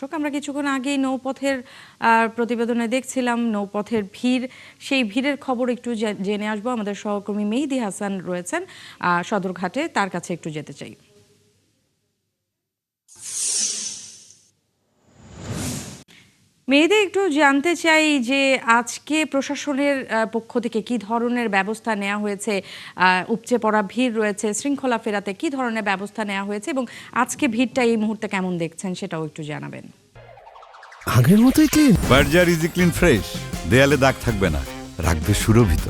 আমরা কিছুক্ষণ আগেই নৌপথের প্রতিবেদনে দেখছিলাম নৌপথের ভিড়, সেই ভিড়ের খবর একটু জেনে আসবো। আমাদের সহকর্মী মেহেদী হাসান রয়েছেন সদরঘাটে, তার কাছে একটু যেতে চাই। মেহেদী, একটু জানতে চাই যে আজকে প্রশাসনের পক্ষ থেকে কি ধরনের ব্যবস্থা নেওয়া হয়েছে? উপচে পড়া ভিড় রয়েছে, শৃঙ্খলা ফেরাতে কি ধরনের ব্যবস্থা নেওয়া হয়েছে এবং আজকে ভিড়টা এই মুহূর্তে কেমন দেখছেন সেটাও একটু জানাবেন। আগের মতোই clean. Berger easy clean fresh, দেয়ালে দাগ থাকবে না, রাখবে সুরভিত।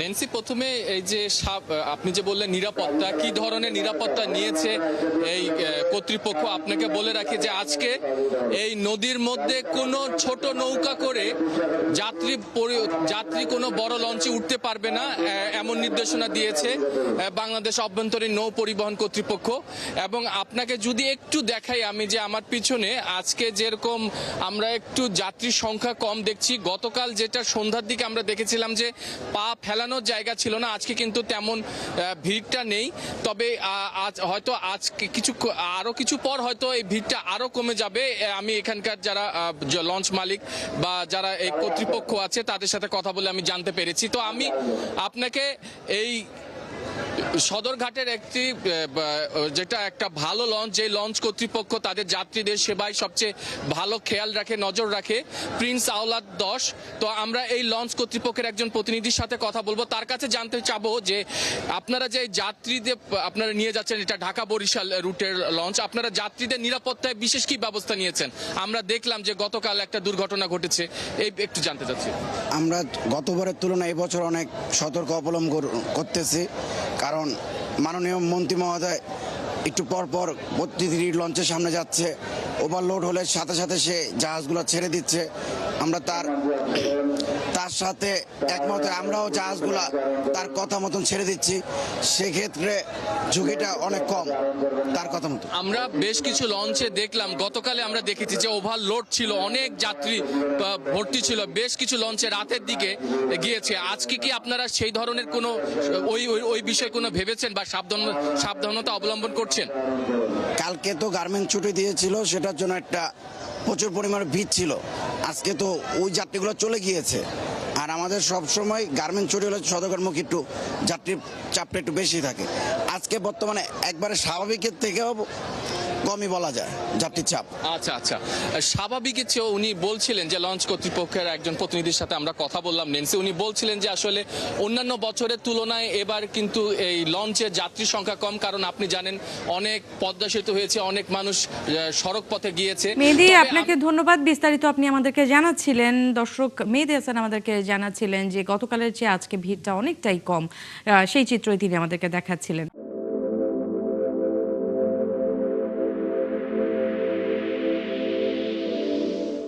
নেন্সি, প্রথমে এই যে আপনি যে বললেন নিরাপত্তা, কি ধরনের নিরাপত্তা নিয়েছে এই কর্তৃপক্ষ? আপনাকে বলে রাখি যে আজকে এই নদীর মধ্যে কোনো ছোট নৌকা করে যাত্রী কোনো বড় লঞ্চে উঠতে পারবে না, এমন নির্দেশনা দিয়েছে বাংলাদেশ অভ্যন্তরীণ নৌ পরিবহন কর্তৃপক্ষ। এবং আপনাকে যদি একটু দেখাই আমি, যে আমার পিছনে আজকে যেরকম আমরা একটু যাত্রীর সংখ্যা কম দেখছি, গতকাল যেটা সন্ধ্যার দিকে আমরা দেখেছিলাম যে পা ফেলানোর জায়গা ছিল না, আজকে কিন্তু তেমন ভিড়টা নেই। তবে হয়তো আজকে আরো কিছু পর হয়তো এই ভিড়টা আরো কমে যাবে। আমি এখানকার যারা লঞ্চ মালিক বা যারা এই কর্তৃপক্ষ আছে তাদের সাথে কথা বলে আমি জানতে পেরেছি। তো আমি আপনাকে এই সদরঘাটের যেটা একটা ভালো লঞ্চ, যে লঞ্চ কর্তৃপক্ষ তাদের যাত্রীদের সেবায় সবচেয়ে ভালো খেয়াল রাখে, নজর রাখে, প্রিন্স আওলাদ 10। তো আমরা এই লঞ্চ কর্তৃপক্ষের একজন প্রতিনিধির সাথে কথা বলবো, তার কাছে জানতে চাবো যে আপনারা যে যাত্রীদের আপনারা নিয়ে যাচ্ছেন, এটা ঢাকা বরিশাল রুটের লঞ্চ, আপনারা যাত্রীদের নিরাপত্তায় বিশেষ কি ব্যবস্থা নিয়েছেন? আমরা দেখলাম যে গতকাল একটা দুর্ঘটনা ঘটেছে, এই একটু জানতে চাচ্ছি। আমরা গতবারের তুলনায় এবছর অনেক সতর্ক অবলম্বন করতেছি, কারণ মাননীয় মন্ত্রী মহোদয় একটু পরপর প্রতিটি লঞ্চের সামনে যাচ্ছে, ওভারলোড হলে সাথে সাথে সে জাহাজগুলো ছেড়ে দিচ্ছে। আমরা তার সাথে একমত, আমরাও জাহাজগুলা তার কথা মতন ছেড়ে দিচ্ছি, সেক্ষেত্রে ঝুঁকিটা অনেক কম তার কথা মতো। আমরা বেশ কিছু লঞ্চে দেখলাম, গতকালে আমরা দেখেছি যে ওভারলোড ছিল, অনেক যাত্রী ভর্তি ছিল, বেশ কিছু লঞ্চে রাতের দিকে গিয়েছে। আজকে কি আপনারা সেই ধরনের কোনো ওই বিষয়ে কোনো ভেবেছেন বা সাবধানতা অবলম্বন করছেন? কালকে তো গার্মেন্ট ছুটি দিয়েছিল, সেটার জন্য একটা প্রচুর পরিমাণে ভিড় ছিল। আজকে তো ওই যাত্রীগুলো চলে গিয়েছে, আর আমাদের সবসময় গার্মেন্ট ছুটি হলে সদরঘাটমুখী একটু যাত্রীর চাপটা একটু বেশি থাকে। আজকে বর্তমানে একবারে স্বাভাবিকের থেকেও কমই বলা যায় যাত্রীর চাপ। আচ্ছা আচ্ছা, স্বাভাবিকের চেয়েও উনি বলছিলেন যে লঞ্চ কর্তৃপক্ষের একজন প্রতিনিধির সাথে আমরা কথা বললাম নেন্সি, উনি বলছিলেন যে আসলে অন্যান্য বছরের তুলনায় এবার কিন্তু এই লঞ্চের যাত্রীর সংখ্যা কম, কারণ আপনি জানেন অনেক পদ্মা সেতু হয়েছে, অনেক মানুষ সড়ক পথে গিয়েছে। মেহেদী, আপনাকে ধন্যবাদ, বিস্তারিত আপনি আমাদেরকে জানাচ্ছিলেন। দর্শক, মেহেদী হাসান আমাদেরকে জানাচ্ছিলেন যে গতকালের চেয়ে আজকে ভিড়টা অনেকটাই কম, সেই চিত্রই তিনি আমাদেরকে দেখাচ্ছিলেন।